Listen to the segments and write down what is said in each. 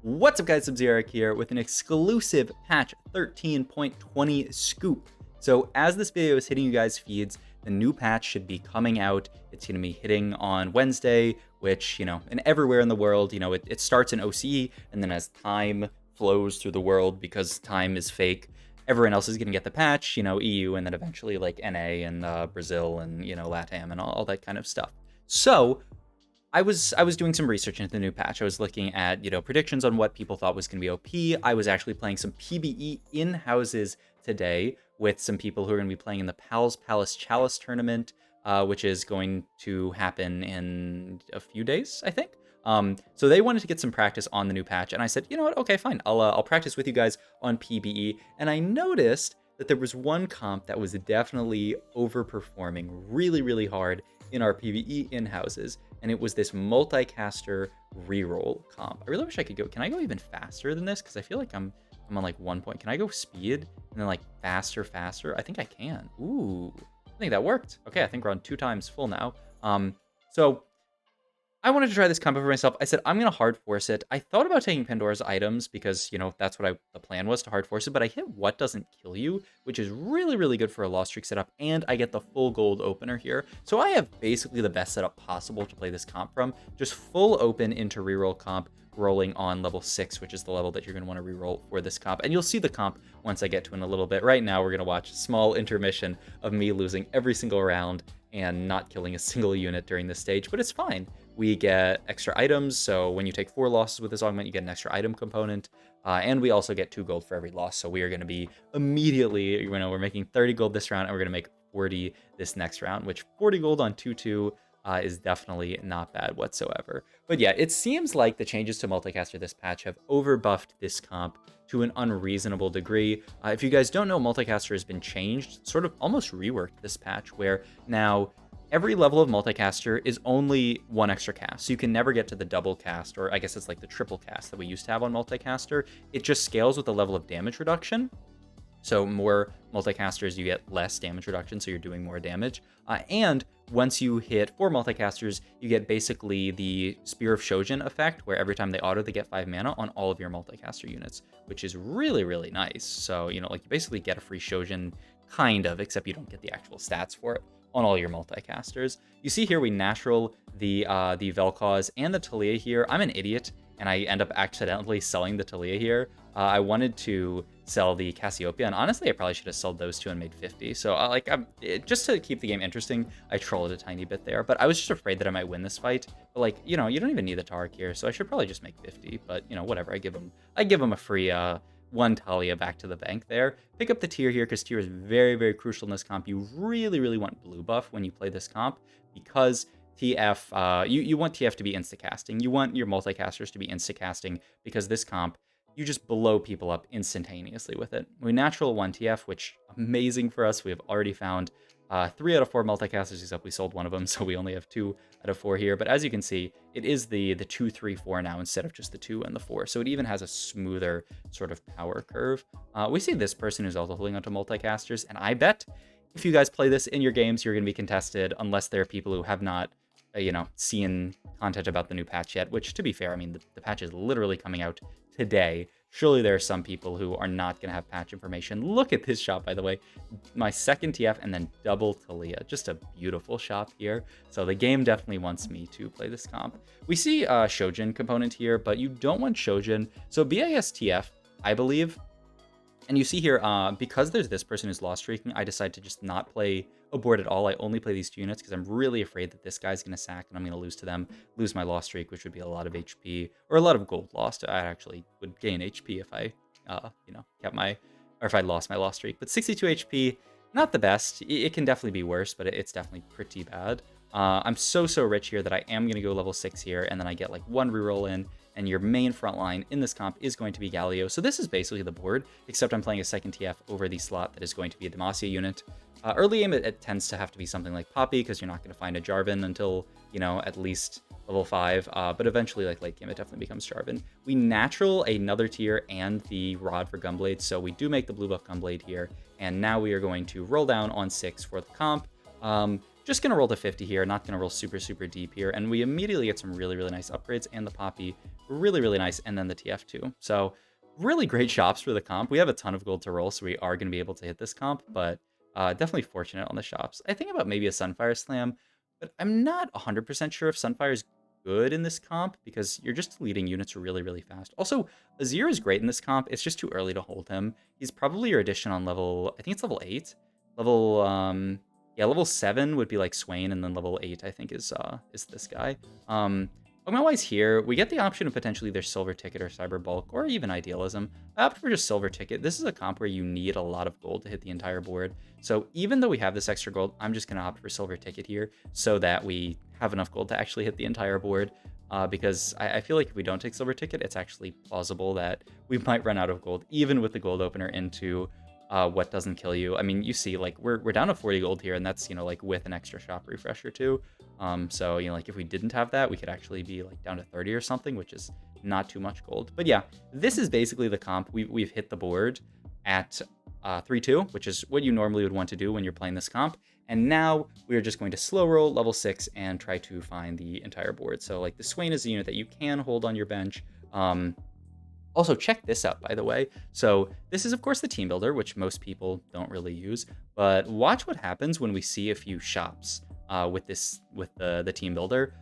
What's up guys, Sub-Zero here with an exclusive patch 13.20 scoop. So as this video is hitting you guys' feeds, the new patch should be coming out. It's going to be hitting on Wednesday, which, and everywhere in the world, it starts in OCE, and then as time flows through the world, because time is fake, everyone else is going to get the patch, EU, and then eventually like NA and Brazil and, LATAM and all that kind of stuff. So I was doing some research into the new patch. I was looking at, predictions on what people thought was going to be OP. I was actually playing some PvE in houses today with some people who are going to be playing in the Pal's Palace Chalice tournament, which is going to happen in a few days, I think. So they wanted to get some practice on the new patch, and I said, you know what? Okay, fine. I'll practice with you guys on PvE. And I noticed that there was one comp that was definitely overperforming really, really hard in our PvE in houses, and it was this multicaster reroll comp. I really wish I could go. Can I go even faster than this? Because I feel like I'm on like 1 point. Can I go speed and then like faster? I think I can. Ooh, I think that worked. Okay, I think we're on 2 times full now. So I wanted to try this combo for myself. I said, I'm going to hard force it. I thought about taking Pandora's items because, that's what the plan was, to hard force it. But I hit what doesn't kill you, which is really, really good for a lost streak setup. And I get the full gold opener here. So I have basically the best setup possible to play this comp from. Just full open into reroll comp, rolling on level 6, which is the level that you're going to want to reroll for this comp. And you'll see the comp once I get to it in a little bit. Right now, we're going to watch a small intermission of me losing every single round and not killing a single unit during this stage, but it's fine. We get extra items, so when you take 4 losses with this augment, you get an extra item component, and we also get 2 gold for every loss, so we are going to be immediately, we're making 30 gold this round, and we're going to make 40 this next round, which 40 gold on 2-2 is definitely not bad whatsoever. But yeah, it seems like the changes to Multicaster this patch have overbuffed this comp to an unreasonable degree. If you guys don't know, Multicaster has been changed, sort of almost reworked this patch, where now every level of Multicaster is only 1 extra cast. So you can never get to the double cast, or I guess it's like the triple cast that we used to have on Multicaster. It just scales with the level of damage reduction. So more multicasters, you get less damage reduction, so you're doing more damage. And once you hit 4 multicasters, you get basically the Spear of Shojin effect, where every time they auto, they get 5 mana on all of your multicaster units, which is really, really nice. So, you basically get a free Shojin, kind of, except you don't get the actual stats for it on all your multicasters. You see here we natural the Vel'Koz and the Talia here. I'm an idiot, and I end up accidentally selling the Talia here. I wanted to sell the Cassiopeia, and honestly, I probably should have sold those 2 and made 50. So, just to keep the game interesting, I trolled a tiny bit there. But I was just afraid that I might win this fight. But, you don't even need the Taric here, so I should probably just make 50. But, whatever. I give him a free 1 Talia back to the bank there. Pick up the tier here, because tier is very, very crucial in this comp. You really, really want blue buff when you play this comp, because TF, you want TF to be insta-casting. You want your multicasters to be insta-casting, because this comp, you just blow people up instantaneously with it. We natural 1 TF, which amazing for us. We have already found 3 out of 4 multicasters, except we sold 1 of them, so we only have 2 out of 4 here. But as you can see, it is the 2, 3, 4 now instead of just the 2 and the 4. So it even has a smoother sort of power curve. We see this person who's also holding onto multicasters, and I bet if you guys play this in your games, you're going to be contested, unless there are people who have not seen content about the new patch yet, which, to be fair, I mean, the patch is literally coming out today. Surely there are some people who are not going to have patch information. Look at this shop, by the way. My second TF and then double Talia. Just a beautiful shop here. So the game definitely wants me to play this comp. We see a Shojin component here, but you don't want Shojin. So BIS TF, I believe. And you see here, because there's this person who's lost streaking, I decided to just not play Abort at all. I only play these 2 units because I'm really afraid that this guy's going to sack and I'm going to lose to them, lose my lost streak, which would be a lot of HP, or a lot of gold lost. I actually would gain HP if I, kept my, or if I lost my lost streak. But 62 HP, not the best. It can definitely be worse, but it's definitely pretty bad. I'm so rich here that I am going to go level 6 here, and then I get like 1 reroll in, and your main front line in this comp is going to be Galio. So this is basically the board, except I'm playing a second TF over the slot that is going to be a Demacia unit. Early game, it tends to have to be something like Poppy, because you're not going to find a Jarvan until, at least level 5. But eventually, like late game, it definitely becomes Jarvan. We natural another tier and the Rod for Gunblade, so we do make the blue buff Gunblade here. And now we are going to roll down on 6 for the comp. Just going to roll to 50 here, not going to roll super deep here. And we immediately get some really nice upgrades, and the Poppy really, really nice. And then the TF2. So really great shops for the comp. We have a ton of gold to roll, so we are going to be able to hit this comp, but definitely fortunate on the shops. I think about maybe a Sunfire Slam, but I'm not 100% sure if Sunfire is good in this comp because you're just deleting units really, really fast. Also, Azir is great in this comp. It's just too early to hold him. He's probably your addition on level, I think it's level 8. Level, yeah, level 7 would be like Swain, and then level 8, I think, is this guy. Augment-wise here, we get the option of potentially either Silver Ticket or Cyber Bulk, or even Idealism. I opt for just Silver Ticket. This is a comp where you need a lot of gold to hit the entire board. So even though we have this extra gold, I'm just going to opt for Silver Ticket here so that we have enough gold to actually hit the entire board. Because I feel like if we don't take Silver Ticket, it's actually plausible that we might run out of gold, even with the gold opener into what doesn't kill you. I mean, you see, like, we're down to 40 gold here, and that's, you know, like, with an extra shop refresher too. So, you know, like, if we didn't have that, we could actually be, like, down to 30 or something, which is not too much gold. But yeah, this is basically the comp. We've hit the board at 3-2, which is what you normally would want to do when you're playing this comp. And now we are just going to slow roll level 6 and try to find the entire board. So, like, the Swain is a unit that you can hold on your bench. Also, check this out, by the way. So this is, of course, the team builder, which most people don't really use. But watch what happens when we see a few shops with the team builder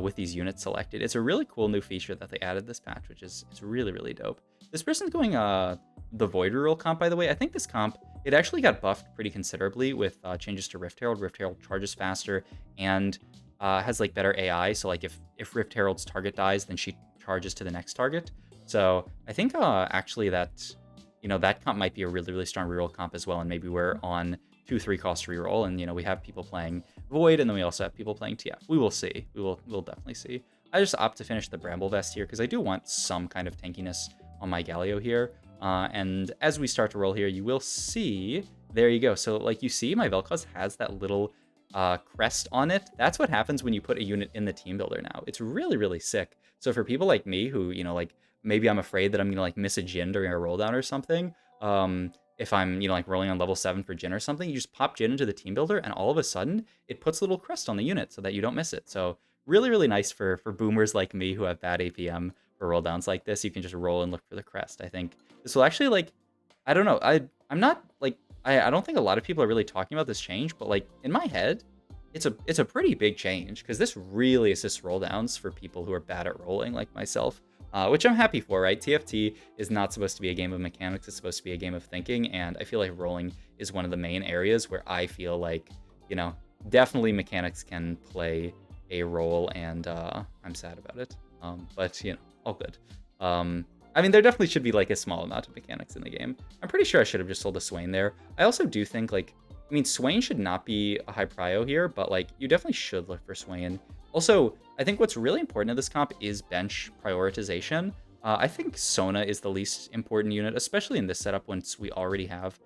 with these units selected. It's a really cool new feature that they added this patch, which is it's really, really dope. This person's going the Void Reroll comp, by the way. I think this comp, it actually got buffed pretty considerably with changes to Rift Herald. Rift Herald charges faster and has like better AI. So like if Rift Herald's target dies, then she charges to the next target. So I think actually that, you know, that comp might be a really, really strong reroll comp as well. And maybe we're on 2-3 cost reroll, and, you know, we have people playing Void, and then we also have people playing TF. We will see. We'll definitely see. I just opt to finish the Bramble Vest here because I do want some kind of tankiness on my Galio here. And as we start to roll here, you will see, there you go. So like you see, my Vel'Koz has that little crest on it. That's what happens when you put a unit in the team builder now. It's really, really sick. So for people like me who, you know, like, maybe I'm afraid that I'm gonna like miss a Jhin during a roll down or something. If I'm, you know, like rolling on level 7 for Jhin or something, you just pop Jhin into the team builder, and all of a sudden it puts a little crest on the unit so that you don't miss it. So really, really nice for boomers like me who have bad APM for roll downs like this. You can just roll and look for the crest. I think this will actually, like, I don't know. I'm not like, I don't think a lot of people are really talking about this change, but like in my head, it's a pretty big change because this really assists roll downs for people who are bad at rolling like myself. Which I'm happy for, right? TFT is not supposed to be a game of mechanics. It's supposed to be a game of thinking. And I feel like rolling is one of the main areas where I feel like, you know, definitely mechanics can play a role, and I'm sad about it. But, you know, all good. I mean, there definitely should be like a small amount of mechanics in the game. I'm pretty sure I should have just sold a Swain there. I also do think, like, I mean, Swain should not be a high prio here, but like you definitely should look for Swain. Also, I think what's really important in this comp is bench prioritization. I think Sona is the least important unit, especially in this setup once we already have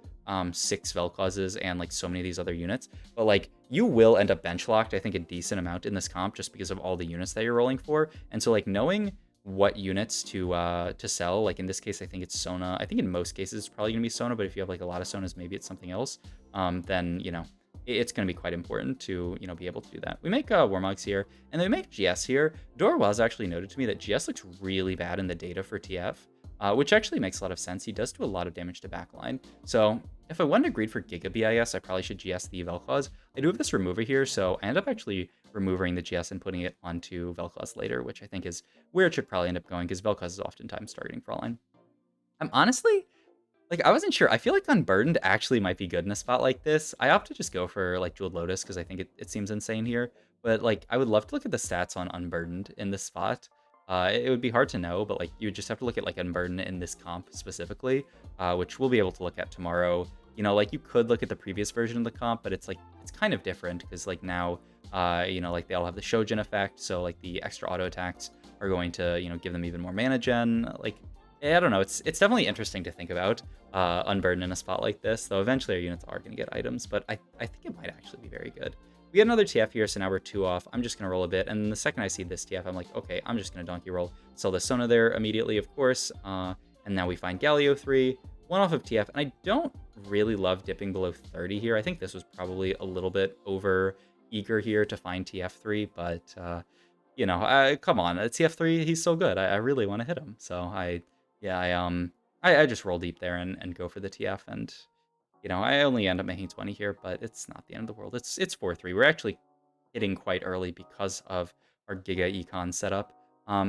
6 Vel'Kozes and like so many of these other units. But like you will end up bench locked, I think, a decent amount in this comp just because of all the units that you're rolling for. And so like knowing what units to sell, like in this case, I think it's Sona. I think in most cases it's probably gonna be Sona, but if you have like a lot of Sonas, maybe it's something else. Then, you know, it's going to be quite important to, you know, be able to do that. We make Warmogs here, and then we make GS here. Dorwell's actually noted to me that GS looks really bad in the data for TF, which actually makes a lot of sense. He does do a lot of damage to backline. So if I wanted to greed for Giga BIS, I probably should GS the Vel'Koz. I do have this remover here, so I end up actually removing the GS and putting it onto Vel'Koz later, which I think is where it should probably end up going, because Vel'Koz is oftentimes targeting Frontline. I'm honestly, like, I wasn't sure. I feel like Unburdened actually might be good in a spot like this. I opt to just go for, like, Jeweled Lotus because I think it seems insane here. But, like, I would love to look at the stats on Unburdened in this spot. It would be hard to know, but, like, you would just have to look at, like, Unburdened in this comp specifically, which we'll be able to look at tomorrow. You know, like, you could look at the previous version of the comp, but it's, like, it's kind of different because, like, now, you know, like, they all have the Shojin effect. So, like, the extra auto attacks are going to, you know, give them even more mana gen. Like, I don't know. It's definitely interesting to think about Unburden in a spot like this, though eventually our units are going to get items, but I think it might actually be very good. We get another TF here, so now we're 2 off. I'm just going to roll a bit, and the second I see this TF, I'm like, okay, I'm just going to donkey roll. Sell the Sona there immediately, of course, and now we find Galio 3, 1 off of TF, and I don't really love dipping below 30 here. I think this was probably a little bit over eager here to find TF3, but you know, come on, TF3, he's so good. I really want to hit him. So I just roll deep there and go for the TF, and you know, I only end up making 20 here, but it's not the end of the world. It's 4-3. We're actually hitting quite early because of our Giga Econ setup.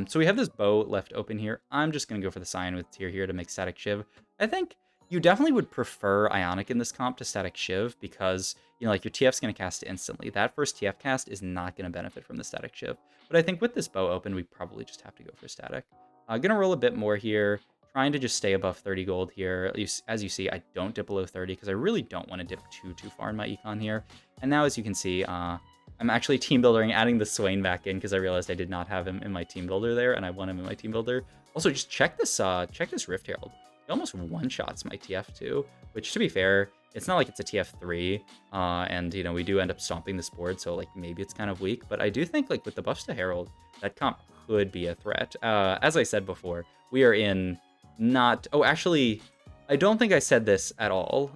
So we have this bow left open here. I'm just going to go for the Cyan with Tear here to make Static Shiv. I think you definitely would prefer Ionic in this comp to Static Shiv because, you know, like your TF's going to cast it instantly. That first TF cast is not going to benefit from the Static Shiv. But I think with this bow open, we probably just have to go for Static. Going to roll a bit more here, trying to just stay above 30 gold here. As you see, I don't dip below 30 because I really don't want to dip too far in my econ here. And now, as you can see, I'm actually team building, adding the Swain back in because I realized I did not have him in my team builder there, and I want him in my team builder. Also, just check this Rift Herald. He almost one-shots my TF too, which, to be fair, it's not like it's a TF3, and, you know, we do end up stomping this board, so, like, maybe it's kind of weak, but I do think, like, with the buffs to Herald, that comp could be a threat. As I said before, we are in not... Oh, actually, I don't think I said this at all,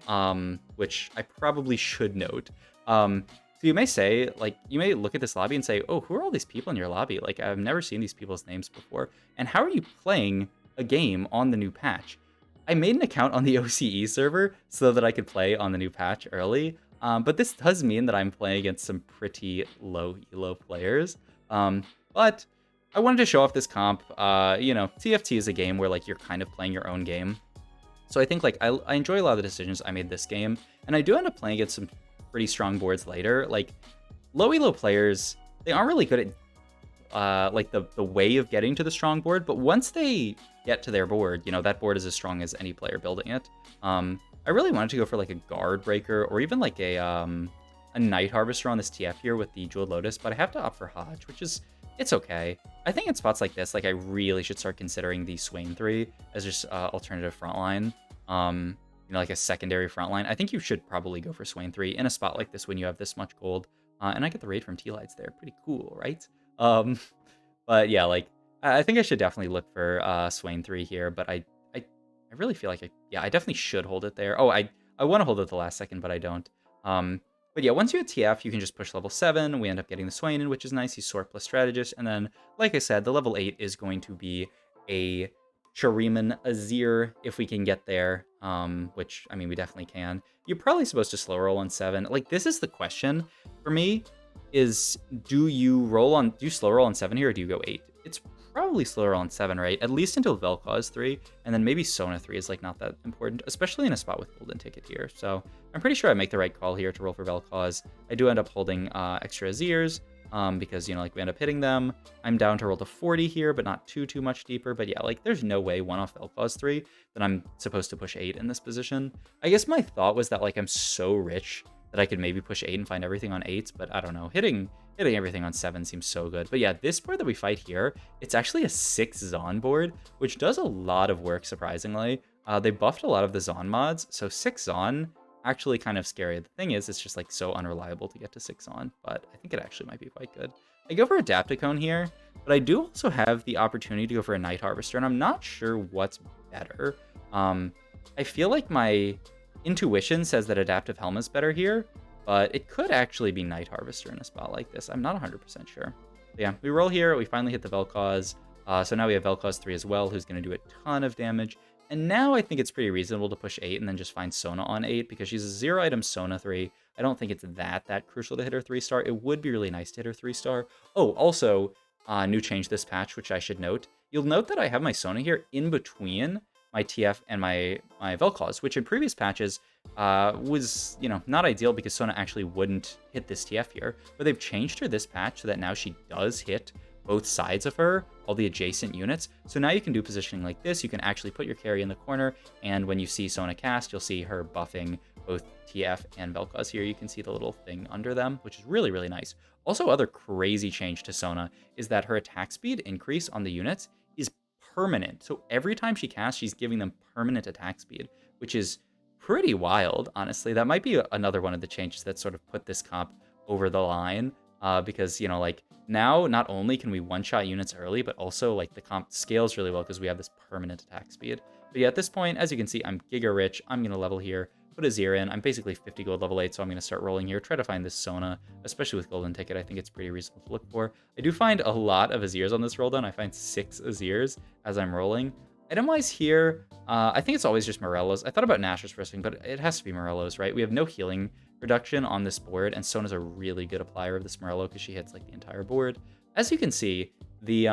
which I probably should note. So you may say, like, you may look at this lobby and say, oh, who are all these people in your lobby? Like, I've never seen these people's names before. And how are you playing a game on the new patch? I made an account on the OCE server so that I could play on the new patch early. But this does mean that I'm playing against some pretty low elo players. But I wanted to show off this comp. You know, TFT is a game where, like, you're kind of playing your own game. So I think, like, I enjoy a lot of the decisions I made this game. And I do end up playing against some pretty strong boards later. Like, low elo players, they aren't really good at like the way of getting to the strong board, but once they get to their board, you know, that board is as strong as any player building it. I really wanted to go for like a guard breaker or even like a Night Harvester on this TF here with the Jeweled Lotus, but I have to opt for Hodge, which is, it's okay. I think in spots like this, like, I really should start considering the Swain 3 as just alternative frontline. You know, like a secondary frontline. I think you should probably go for Swain 3 in a spot like this when you have this much gold. And I get the raid from T-Lights there. Pretty cool, right? But yeah, like, I think I should definitely look for Swain 3 here, but I really feel like I definitely should hold it there. Oh, I want to hold it at the last second, but I don't. But yeah, once you hit TF, you can just push level 7. We end up getting the Swain in, which is nice. He's Sword plus Strategist. And then, like I said, the level 8 is going to be a Shuriman Azir if we can get there, which, I mean, we definitely can. You're probably supposed to slow roll on 7. Like, this is the question for me, is do you slow roll on 7 here, or do you go 8? It's probably slow roll on 7, right? At least until Vel'Koz 3, and then maybe Sona 3 is, like, not that important, especially in a spot with Golden Ticket here. So I'm pretty sure I make the right call here to roll for Vel'Koz. I do end up holding extra Azirs, because, you know, like, we end up hitting them. I'm down to roll to 40 here, but not too much deeper. But yeah, like, there's no way one off Vel'Koz 3 that I'm supposed to push 8 in this position. I guess my thought was that, like, I'm so rich that I could maybe push 8 and find everything on 8s, but I don't know. Hitting everything on 7 seems so good. But yeah, this board that we fight here, it's actually a 6 Zon board, which does a lot of work, surprisingly. They buffed a lot of the Zon mods, so 6 Zon, actually kind of scary. The thing is, it's just, like, so unreliable to get to 6 on, but I think it actually might be quite good. I go for Adapticone here, but I do also have the opportunity to go for a Night Harvester, and I'm not sure what's better. I feel like my intuition says that Adaptive Helm is better here, but it could actually be Night Harvester in a spot like this. I'm not 100% sure. But yeah, we roll here. We finally hit the Vel'Koz. So now we have Vel'Koz 3 as well, who's going to do a ton of damage. And now I think it's pretty reasonable to push 8 and then just find Sona on 8, because she's a 0-item Sona 3. I don't think it's that crucial to hit her 3-star. It would be really nice to hit her 3-star. Oh, also, new change this patch, which I should note. You'll note that I have my Sona here in between my TF and my Vel'Koz, which in previous patches was, you know, not ideal because Sona actually wouldn't hit this TF here. But they've changed her this patch so that now she does hit both sides of her, all the adjacent units. So now you can do positioning like this. You can actually put your carry in the corner, and when you see Sona cast, you'll see her buffing both TF and Vel'Koz here. You can see the little thing under them, which is really, really nice. Also, other crazy change to Sona is that her attack speed increase on the units is permanent. So every time she casts, she's giving them permanent attack speed, which is pretty wild, honestly. That might be another one of the changes that sort of put this comp over the line, because, you know, like, now not only can we one-shot units early, but also, like, the comp scales really well because we have this permanent attack speed. But yeah, at this point, as you can see, I'm giga rich. I'm going to level here, put Azir in. I'm basically 50 gold level 8, so I'm going to start rolling here. Try to find this Sona, especially with Golden Ticket. I think it's pretty reasonable to look for. I do find a lot of Azirs on this roll down. I find 6 Azirs as I'm rolling. Item-wise here, I think it's always just Morello's. I thought about Nashor's first thing, but it has to be Morello's, right? We have no healing reduction on this board, and Sona's a really good applier of this Morello because she hits like the entire board. As you can see, the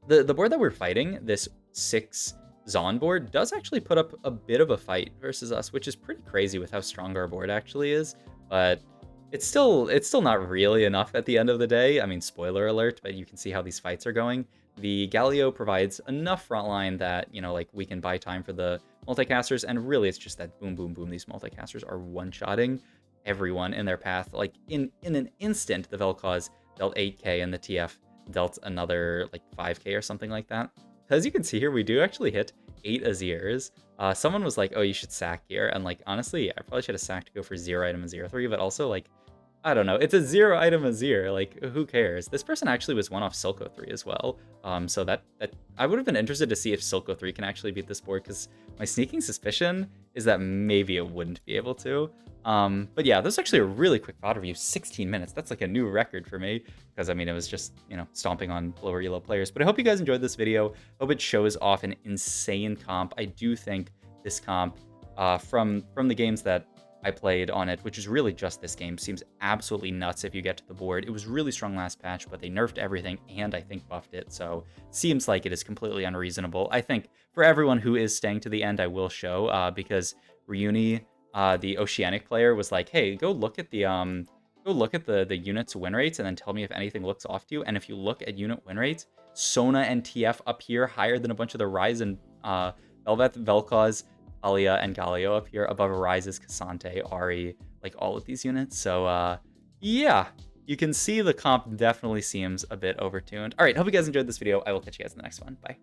board that we're fighting, this 6 Zon board, does actually put up a bit of a fight versus us, which is pretty crazy with how strong our board actually is. But it's still not really enough at the end of the day. I mean, spoiler alert, but you can see how these fights are going. The Galio provides enough frontline that, you know, like we can buy time for the multicasters, and really it's just that boom, boom, boom. These multicasters are one-shotting everyone in their path. Like in an instant, the Vel'Koz dealt 8k and the TF dealt another like 5k or something like that. As you can see here, we do actually hit 8 Azirs. Someone was like, oh, you should sack here. And like, honestly, I probably should have sacked to go for 0 item Azir 3, but also like, I don't know. It's a 0 item Azir. Like, who cares? This person actually was one off Silco 3 as well. So that I would have been interested to see if Silco 3 can actually beat this board, because my sneaking suspicion is that maybe it wouldn't be able to. But yeah, this is actually a really quick VOD review, 16 minutes. That's like a new record for me, because I mean, it was just, you know, stomping on lower elo players. But I hope you guys enjoyed this video. Hope it shows off an insane comp. I do think this comp, from the games that I played on it, which is really just this game, seems absolutely nuts if you get to the board. It was really strong last patch, but they nerfed everything and I think buffed it, so seems like it is completely unreasonable. I think for everyone who is staying to the end, I will show, because Reuni, the Oceanic player, was like, hey, go look at the units win rates and then tell me if anything looks off to you. And if you look at unit win rates, Sona and TF up here higher than a bunch of the Ryze and Velvet, Vel'Koz, Alia, and Galio up here above Ryze's, Cassante, Ahri, like all of these units. So yeah, you can see the comp definitely seems a bit overtuned. All right, hope you guys enjoyed this video. I will catch you guys in the next one. Bye.